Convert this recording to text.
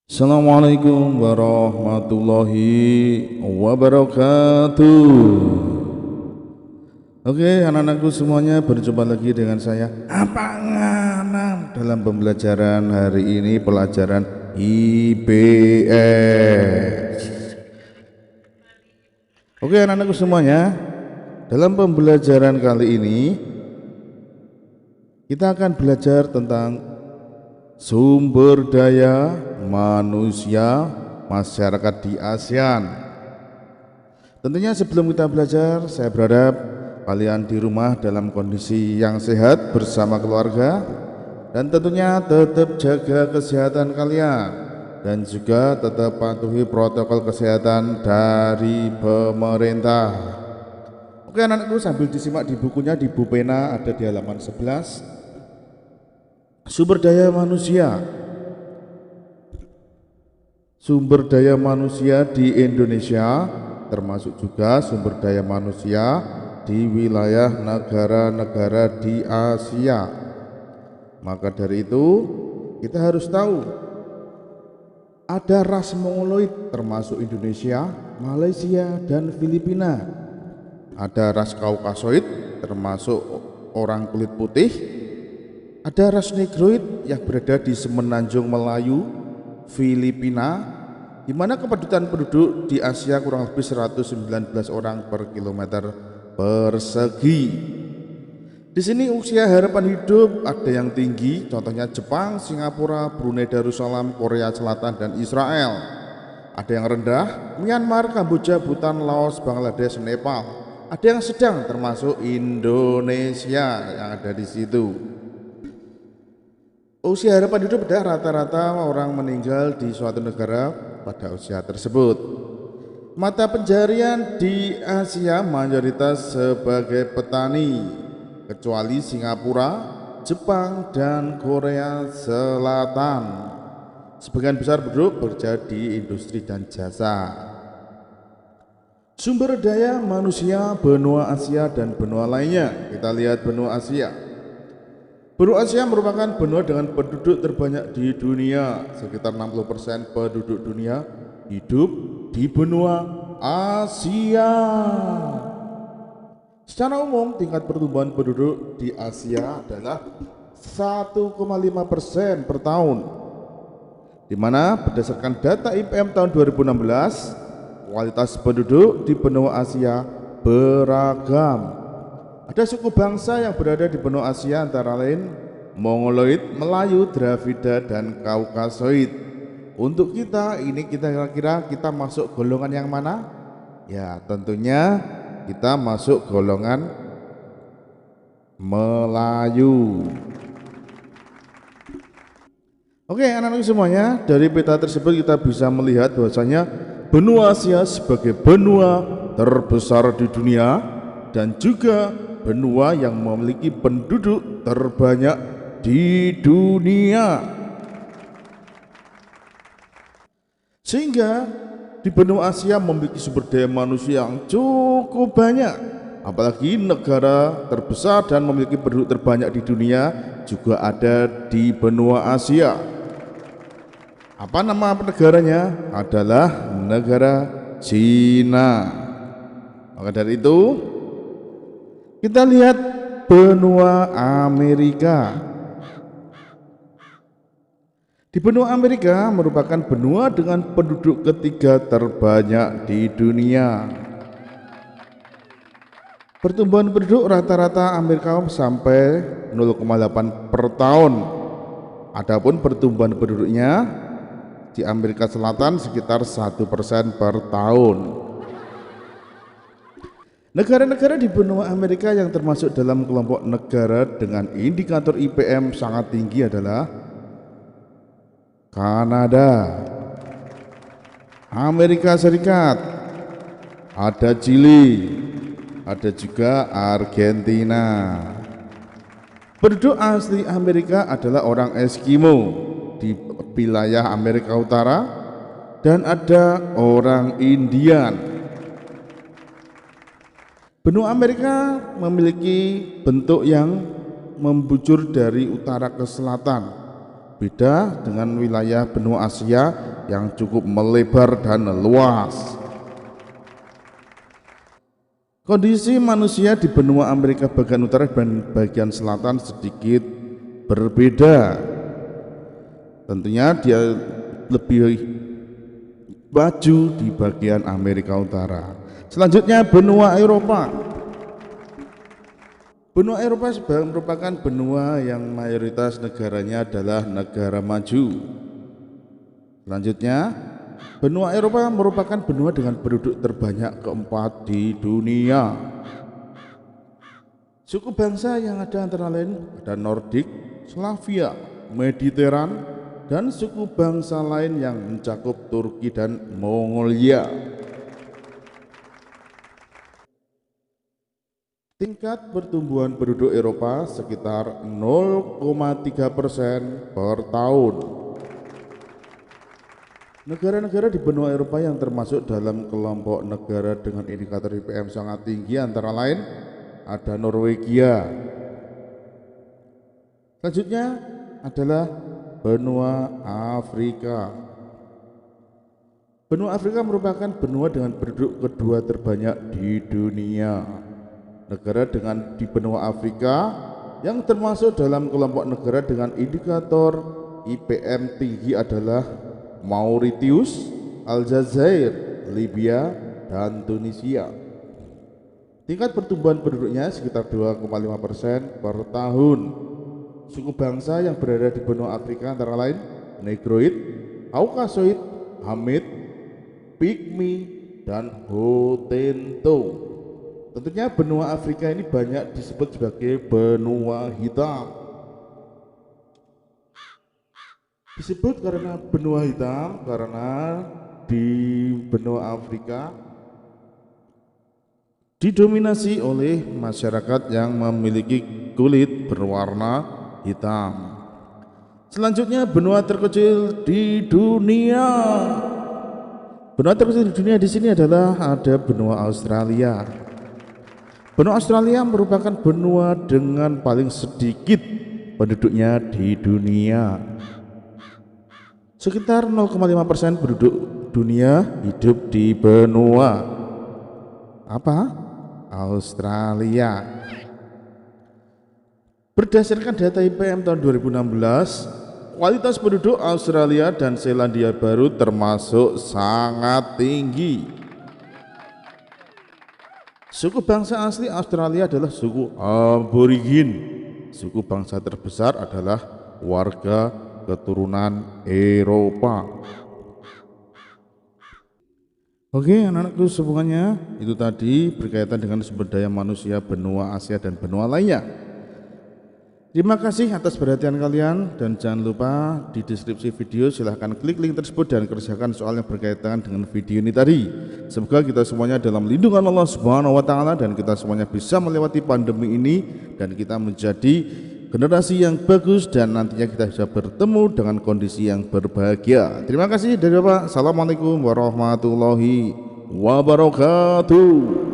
Assalamualaikum warahmatullahi wabarakatuh. Oke, anak-anakku semuanya, berjumpa lagi dengan saya Apa Nganan dalam pembelajaran hari ini, pelajaran IPS. Oke, anak-anakku semuanya, dalam pembelajaran kali ini kita akan belajar tentang sumber daya manusia masyarakat di ASEAN. Tentunya sebelum kita belajar, saya berharap kalian di rumah dalam kondisi yang sehat bersama keluarga, dan tentunya tetap jaga kesehatan kalian dan juga tetap patuhi protokol kesehatan dari pemerintah. Oke anak-anakku, sambil disimak di bukunya, di buku pena ada di halaman 11. Sumber daya manusia di Indonesia, termasuk juga sumber daya manusia di wilayah negara-negara di Asia. Maka dari itu kita harus tahu ada ras Mongoloid termasuk Indonesia, Malaysia, dan Filipina. Ada ras Kaukasoid termasuk orang kulit putih. Ada ras Negroid yang berada di semenanjung Melayu, Filipina, di mana kepadatan penduduk di Asia kurang lebih 119 orang per kilometer persegi. Di sini usia harapan hidup ada yang tinggi, contohnya Jepang, Singapura, Brunei Darussalam, Korea Selatan, dan Israel. Ada yang rendah, Myanmar, Kamboja, Bhutan, Laos, Bangladesh, Nepal. Ada yang sedang, termasuk Indonesia yang ada di situ. Usia harapan hidup adalah rata-rata orang meninggal di suatu negara pada usia tersebut. Mata pencaharian di Asia mayoritas sebagai petani, kecuali Singapura, Jepang, dan Korea Selatan. Sebagian besar penduduk bekerja di industri dan jasa. Sumber daya manusia benua Asia dan benua lainnya. Kita lihat benua Asia. Benua Asia merupakan benua dengan penduduk terbanyak di dunia. Sekitar 60% penduduk dunia hidup di benua Asia. Secara umum, tingkat pertumbuhan penduduk di Asia adalah 1,5% per tahun, di mana berdasarkan data IPM tahun 2016, kualitas penduduk di benua Asia beragam. Ada suku bangsa yang berada di benua Asia antara lain Mongoloid, Melayu, Dravida, dan Kaukasoid. Untuk kita ini, kita kira-kira kita masuk golongan yang mana? Ya, tentunya kita masuk golongan Melayu. Oke anak-anak semuanya, dari peta tersebut kita bisa melihat bahwasanya benua Asia sebagai benua terbesar di dunia dan juga benua yang memiliki penduduk terbanyak di dunia. Sehingga di benua Asia memiliki sumber daya manusia yang cukup banyak. Apalagi negara terbesar dan memiliki penduduk terbanyak di dunia juga ada di benua Asia. Apa nama negaranya? Adalah negara Cina. Maka dari itu kita lihat benua Amerika. Di benua Amerika merupakan benua dengan penduduk ketiga terbanyak di dunia. Pertumbuhan penduduk rata-rata Amerika sampai 0,8 per tahun. Adapun pertumbuhan penduduknya di Amerika Selatan sekitar 1% per tahun. Negara-negara di benua Amerika yang termasuk dalam kelompok negara dengan indikator IPM sangat tinggi adalah Kanada, Amerika Serikat, ada Chili, ada juga Argentina. Penduduk asli Amerika adalah orang Eskimo di wilayah Amerika Utara, dan ada orang Indian. Benua Amerika memiliki bentuk yang membujur dari utara ke selatan. Beda dengan wilayah benua Asia yang cukup melebar dan luas. Kondisi manusia di benua Amerika bagian utara dan bagian selatan sedikit berbeda. Tentunya dia lebih maju di bagian Amerika Utara. Selanjutnya benua Eropa. Benua Eropa merupakan benua yang mayoritas negaranya adalah negara maju. Selanjutnya, benua Eropa merupakan benua dengan penduduk terbanyak keempat di dunia. Suku bangsa yang ada antara lain ada Nordik, Slavia, Mediteran, dan suku bangsa lain yang mencakup Turki dan Mongolia. Tingkat pertumbuhan penduduk Eropa sekitar 0,3% per tahun. Negara-negara di benua Eropa yang termasuk dalam kelompok negara dengan indikator IPM sangat tinggi antara lain ada Norwegia. Selanjutnya adalah benua Afrika. Benua Afrika merupakan benua dengan penduduk kedua terbanyak di dunia. Negara di benua Afrika yang termasuk dalam kelompok negara dengan indikator IPM tinggi adalah Mauritius, Aljazair, Libya, dan Tunisia. Tingkat pertumbuhan penduduknya sekitar 2,5% per tahun. Suku bangsa yang berada di benua Afrika antara lain Negroid, Kaukasoid, Hamid, Pygmy, dan Hottentot. Tentunya benua Afrika ini banyak disebut sebagai benua hitam. Disebut karena benua hitam karena di benua Afrika didominasi oleh masyarakat yang memiliki kulit berwarna hitam. Selanjutnya benua terkecil di dunia. Benua terkecil di dunia di sini adalah ada benua Australia. Benua Australia merupakan benua dengan paling sedikit penduduknya di dunia. Sekitar 0,5% penduduk dunia hidup di benua apa? Australia. Berdasarkan data IPM tahun 2016, kualitas penduduk Australia dan Selandia Baru termasuk sangat tinggi. Suku bangsa asli Australia adalah suku Aborigin. Suku bangsa terbesar adalah warga keturunan Eropa. Oke, anak-anakku semuanya, itu tadi berkaitan dengan sumber daya manusia benua Asia dan benua lainnya. Terima kasih atas perhatian kalian, dan jangan lupa di deskripsi video silahkan klik link tersebut dan kerjakan soal yang berkaitan dengan video ini tadi. Semoga kita semuanya dalam lindungan Allah Subhanahu wa Ta'ala dan kita semuanya bisa melewati pandemi ini dan kita menjadi generasi yang bagus dan nantinya kita bisa bertemu dengan kondisi yang berbahagia. Terima kasih dari Bapak. Assalamualaikum warahmatullahi wabarakatuh.